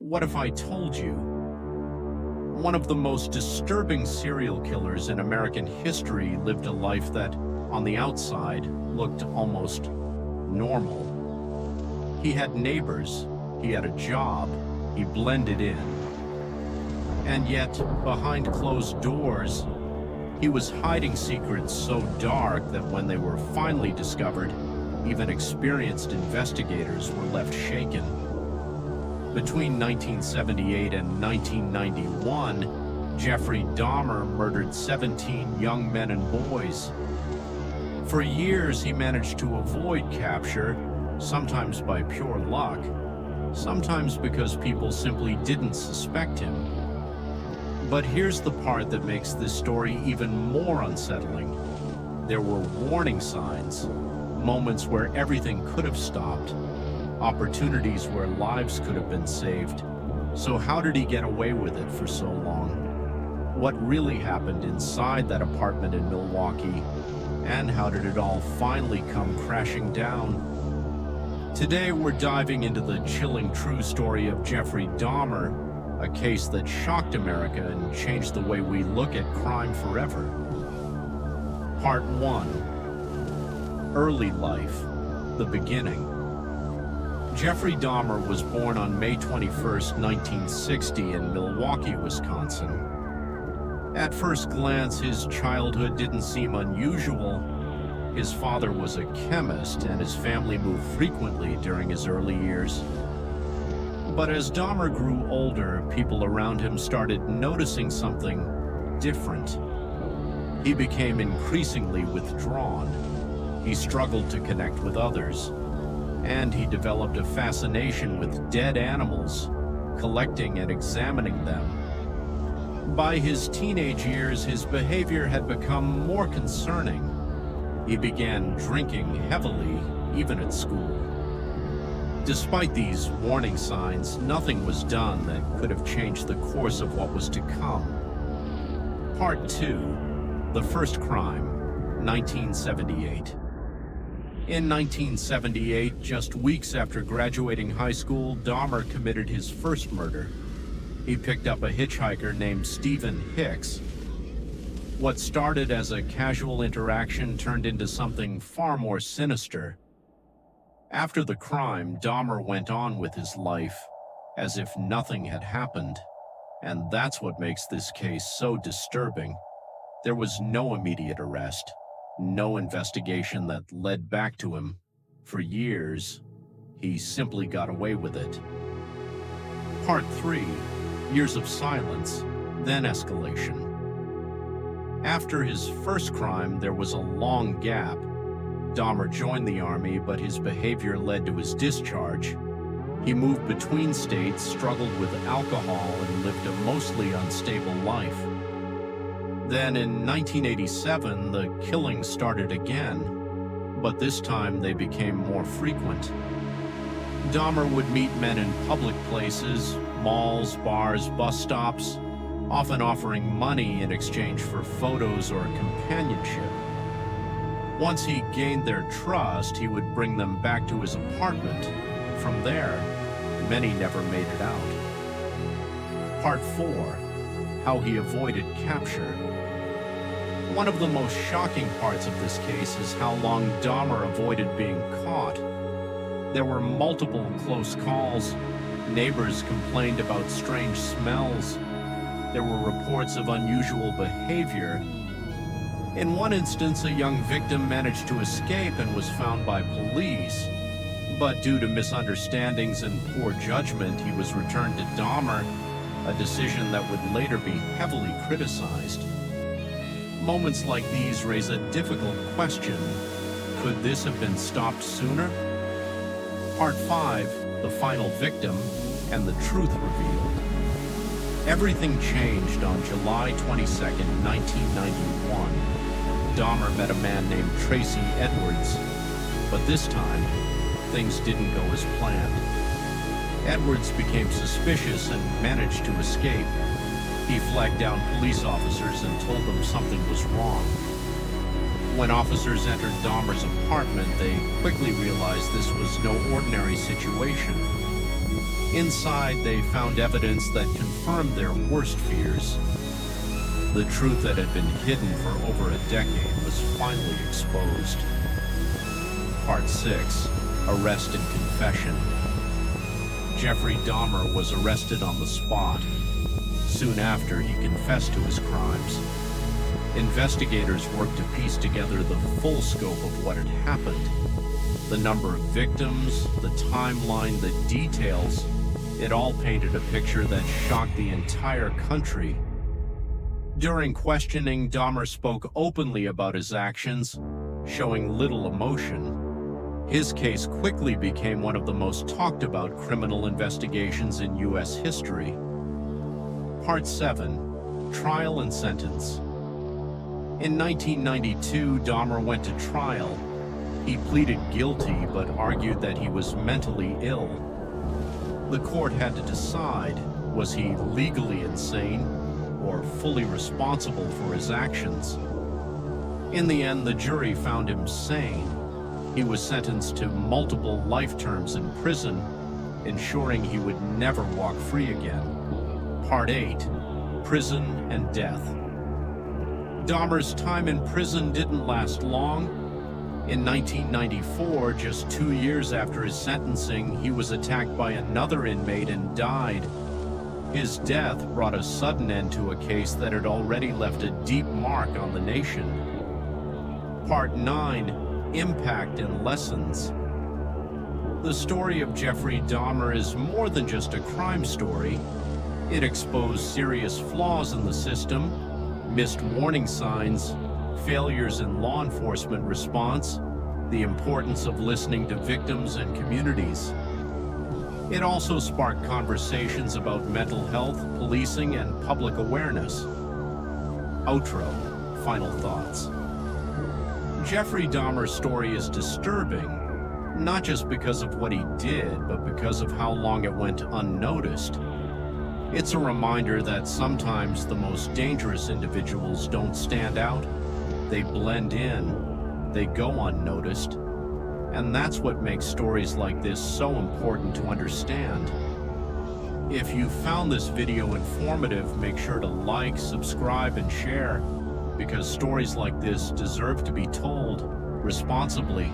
What if I told you? One of the most disturbing serial killers in American history lived a life that, on the outside, looked almost normal. He had neighbors, he had a job, he blended in. And yet, behind closed doors, he was hiding secrets so dark that when they were finally discovered, even experienced investigators were left shaken. Between 1978 and 1991, Jeffrey Dahmer murdered 17 young men and boys. For years, he managed to avoid capture, sometimes by pure luck, sometimes because people simply didn't suspect him. But here's the part that makes this story even more unsettling. There were warning signs, moments where everything could have stopped, opportunities where lives could have been saved. So how did he get away with it for so long? What really happened inside that apartment in Milwaukee? And how did it all finally come crashing down? Today we're diving into the chilling true story of Jeffrey Dahmer, a case that shocked America and changed the way we look at crime forever. Part 1. Early life, the beginning. Jeffrey Dahmer was born on May 21, 1960 in Milwaukee, Wisconsin. At first glance, his childhood didn't seem unusual. His father was a chemist, and his family moved frequently during his early years. But as Dahmer grew older, people around him started noticing something different. He became increasingly withdrawn. He struggled to connect with others. And he developed a fascination with dead animals, collecting and examining them. By his teenage years, his behavior had become more concerning. He began drinking heavily, even at school. Despite these warning signs, nothing was done that could have changed the course of what was to come. Part 2. The First Crime, 1978. In 1978, just weeks after graduating high school, Dahmer committed his first murder. He picked up a hitchhiker named Stephen Hicks. What started as a casual interaction turned into something far more sinister. After the crime, Dahmer went on with his life, as if nothing had happened. And that's what makes this case so disturbing. There was no immediate arrest. No investigation that led back to him. For years, he simply got away with it. Part 3. Years of silence, then escalation. After his first crime, there was a long gap. Dahmer joined the army, but his behavior led to his discharge. He moved between states, struggled with alcohol, and lived a mostly unstable life. Then in 1987, the killings started again, but this time they became more frequent. Dahmer would meet men in public places, malls, bars, bus stops, often offering money in exchange for photos or companionship. Once he gained their trust, he would bring them back to his apartment. From there, many never made it out. Part 4. How he avoided capture. One of the most shocking parts of this case is how long Dahmer avoided being caught. There were multiple close calls. Neighbors complained about strange smells. There were reports of unusual behavior. In one instance, a young victim managed to escape and was found by police. But due to misunderstandings and poor judgment, he was returned to Dahmer, a decision that would later be heavily criticized. Moments like these raise a difficult question. Could this have been stopped sooner? Part 5, the final victim, and the truth revealed. Everything changed on July 22, 1991. Dahmer met a man named Tracy Edwards, but this time, things didn't go as planned. Edwards became suspicious and managed to escape. He flagged down police officers and told them something was wrong. When officers entered Dahmer's apartment, they quickly realized this was no ordinary situation. Inside, they found evidence that confirmed their worst fears. The truth that had been hidden for over a decade was finally exposed. Part 6. Arrest and Confession. Jeffrey Dahmer was arrested on the spot. Soon after, he confessed to his crimes. Investigators worked to piece together the full scope of what had happened. The number of victims, the timeline, the details, it all painted a picture that shocked the entire country. During questioning, Dahmer spoke openly about his actions, showing little emotion. His case quickly became one of the most talked about criminal investigations in U.S. history. Part 7. Trial and Sentence. In 1992, Dahmer went to trial. He pleaded guilty but argued that he was mentally ill. The court had to decide, was he legally insane or fully responsible for his actions? In the end, the jury found him sane. He was sentenced to multiple life terms in prison, ensuring he would never walk free again. Part 8. Prison and Death. Dahmer's time in prison didn't last long. In 1994, just 2 years after his sentencing, he was attacked by another inmate and died. His death brought a sudden end to a case that had already left a deep mark on the nation. Part 9. Impact and Lessons. The story of Jeffrey Dahmer is more than just a crime story. It exposed serious flaws in the system, missed warning signs, failures in law enforcement response, the importance of listening to victims and communities. It also sparked conversations about mental health, policing, and public awareness. Outro. Final thoughts. Jeffrey Dahmer's story is disturbing, not just because of what he did, but because of how long it went unnoticed. It's a reminder that sometimes the most dangerous individuals don't stand out. They blend in, they go unnoticed, and that's what makes stories like this so important to understand. If you found this video informative, make sure to like, subscribe, and share, because stories like this deserve to be told responsibly.